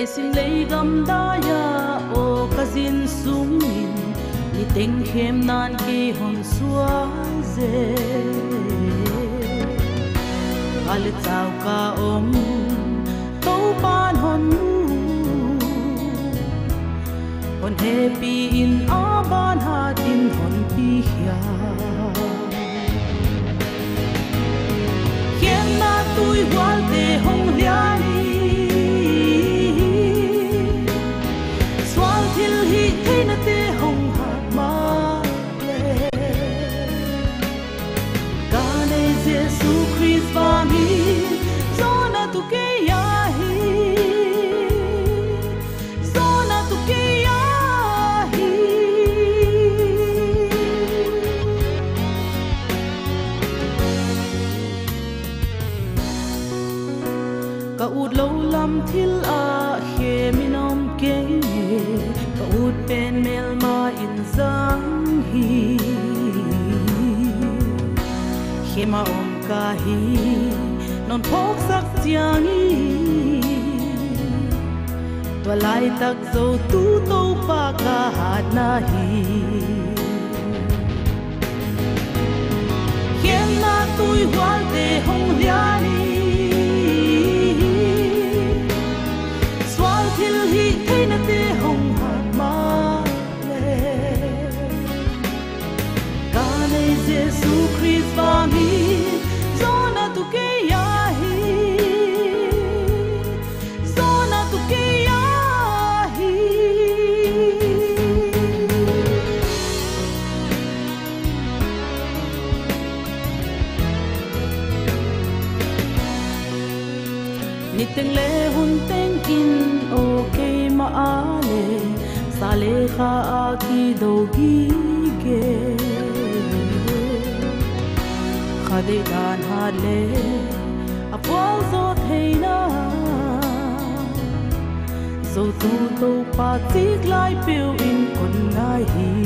xin lấy gam đá ya o kazin sung in ni teng khem nan ki hon xua dê al tao ka tâu ban hon happy in a ban ha tin hon pi hia khem na tui wal te hong liani te hong hat ma le kane Jesu Christ va mi zona tu ke ya hi zona tu ke ya hi ka ud lo lam thil a he minom ke ut pen mel ma in zang hi khema ka hi non phok sak chiang hi to lai tak zo tu to pa ka hat na hi khem na tui wal te hong liani swal thil hi theina te hong Jesu Christ va mi zona tu ke ya hi zona tu ke ya hi ni teng le hun teng in o ke ma ale sa le kha a ki do gi ge khade dan ha le apol zo theina zo tu to pa tik lai piu in kon nai hi